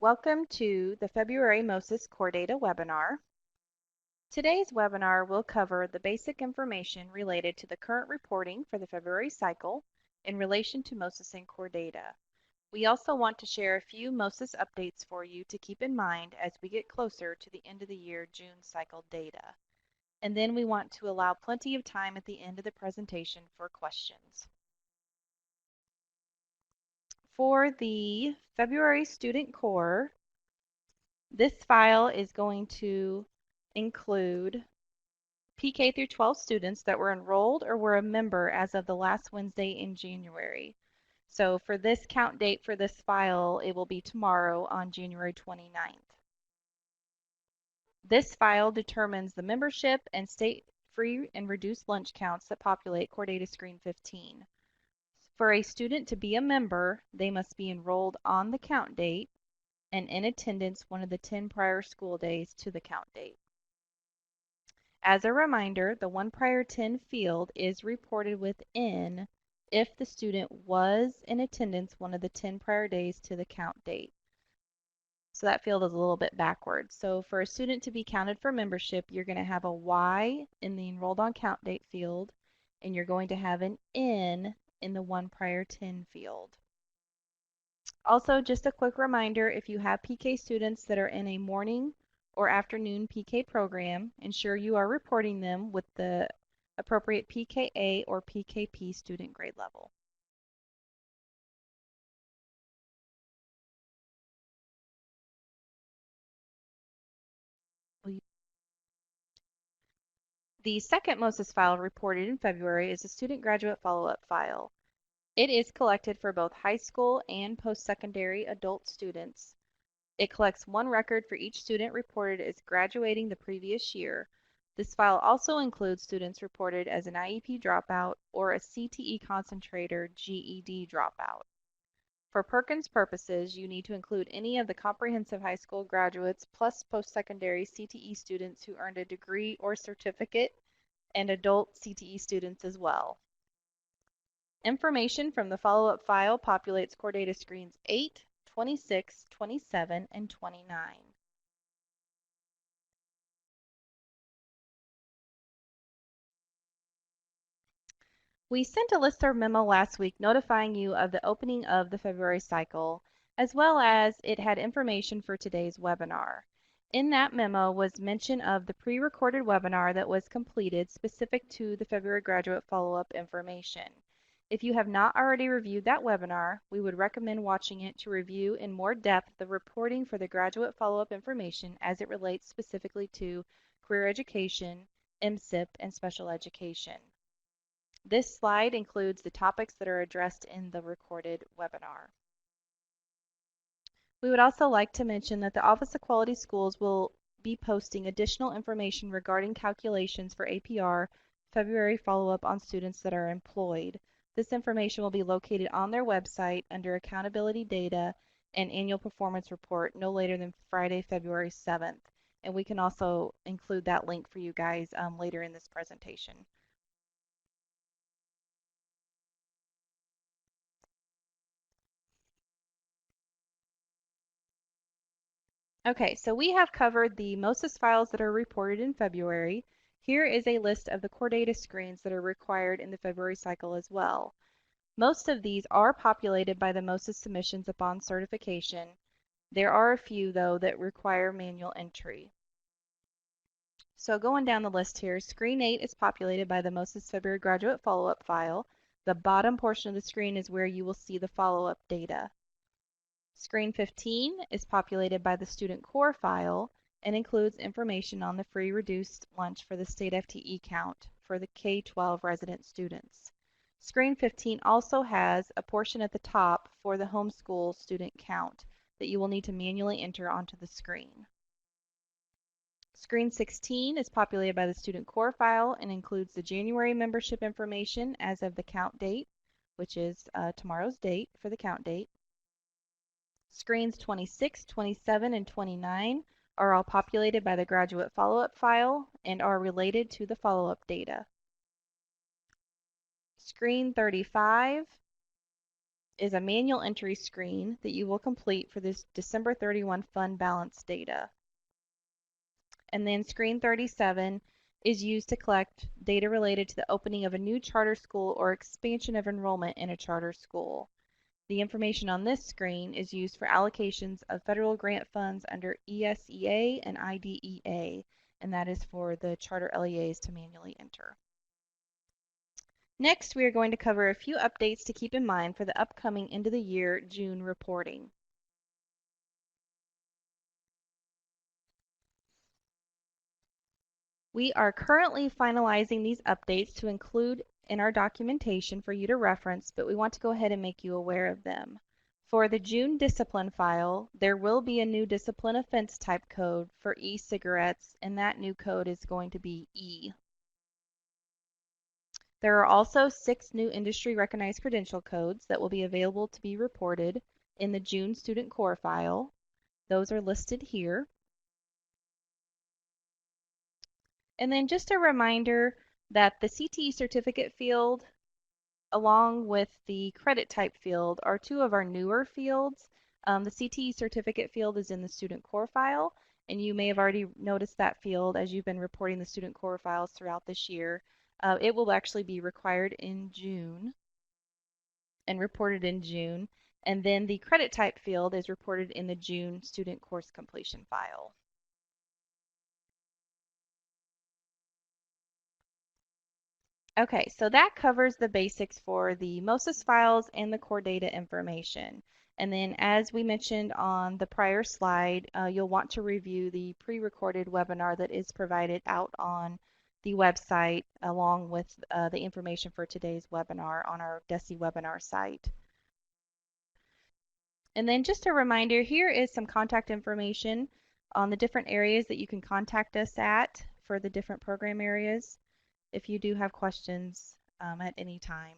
Welcome to the February MOSIS Core Data webinar. Today's webinar will cover the basic information related to the current reporting for the February cycle in relation to MOSIS and Core Data. We also want to share a few MOSIS updates for you to keep in mind as we get closer to the end of the year June cycle data. And then we want to allow plenty of time at the end of the presentation for questions. For the February Student Core, this file is going to include PK through 12 students that were enrolled or were a member as of the last Wednesday in January. So for this count date for this file, it will be tomorrow on January 29th. This file determines the membership and state free and reduced lunch counts that populate Core Data Screen 15. For a student to be a member, they must be enrolled on the count date and in attendance one of the 10 prior school days to the count date. As a reminder, the 1 prior 10 field is reported within if the student was in attendance one of the 10 prior days to the count date. So that field is a little bit backwards. So for a student to be counted for membership, you're going to have a Y in the enrolled on count date field, and you're going to have an N in the 1 prior 10 field. Also, just a quick reminder, if you have PK students that are in a morning or afternoon PK program, ensure you are reporting them with the appropriate PKA or PKP student grade level. The second MOSIS file reported in February is the Student Graduate Follow-Up file. It is collected for both high school and post-secondary adult students. It collects one record for each student reported as graduating the previous year. This file also includes students reported as an IEP dropout or a CTE concentrator GED dropout. For Perkins purposes, you need to include any of the comprehensive high school graduates plus post-secondary CTE students who earned a degree or certificate and adult CTE students as well. Information from the follow-up file populates Core Data Screens 8, 26, 27, and 29. We sent a listserv memo last week notifying you of the opening of the February cycle, as well as it had information for today's webinar. In that memo was mention of the pre-recorded webinar that was completed specific to the February graduate follow-up information. If you have not already reviewed that webinar, we would recommend watching it to review in more depth the reporting for the graduate follow-up information as it relates specifically to career education, MSIP, and special education. This slide includes the topics that are addressed in the recorded webinar. We would also like to mention that the Office of Quality Schools will be posting additional information regarding calculations for APR February follow-up on students that are employed. This information will be located on their website under Accountability Data and Annual Performance Report no later than Friday, February 7th. And we can also include that link for you guys later in this presentation. Okay, so we have covered the MOSIS files that are reported in February. Here is a list of the core data screens that are required in the February cycle as well. Most of these are populated by the MOSIS submissions upon certification. There are a few, though, that require manual entry. So going down the list here, Screen 8 is populated by the MOSIS February Graduate Follow-Up file. The bottom portion of the screen is where you will see the follow-up data. Screen 15 is populated by the Student Core file and includes information on the free reduced lunch for the state FTE count for the K-12 resident students. Screen 15 also has a portion at the top for the homeschool student count that you will need to manually enter onto the screen. Screen 16 is populated by the Student Core file and includes the January membership information as of the count date, which is tomorrow's date for the count date. Screens 26, 27, and 29 are all populated by the graduate follow-up file and are related to the follow-up data. Screen 35 is a manual entry screen that you will complete for this December 31 fund balance data. And then screen 37 is used to collect data related to the opening of a new charter school or expansion of enrollment in a charter school. The information on this screen is used for allocations of federal grant funds under ESEA and IDEA, and that is for the charter LEAs to manually enter. Next, we are going to cover a few updates to keep in mind for the upcoming end of the year June reporting. We are currently finalizing these updates to include in our documentation for you to reference, but we want to go ahead and make you aware of them. For the June discipline file, there will be a new discipline offense type code for e-cigarettes, and that new code is going to be E. There are also 6 new industry recognized credential codes that will be available to be reported in the June student core file. Those are listed here. And then just a reminder that the CTE certificate field along with the credit type field are 2 of our newer fields. The CTE certificate field is in the student core file, and you may have already noticed that field as you've been reporting the student core files throughout this year. It will actually be required in June and reported in June, and then the credit type field is reported in the June student course completion file. Okay, so that covers the basics for the MOSIS files and the core data information. And then as we mentioned on the prior slide, you'll want to review the pre-recorded webinar that is provided out on the website along with the information for today's webinar on our DESE webinar site. And then just a reminder, here is some contact information on the different areas that you can contact us at for the different program areas if you do have questions at any time.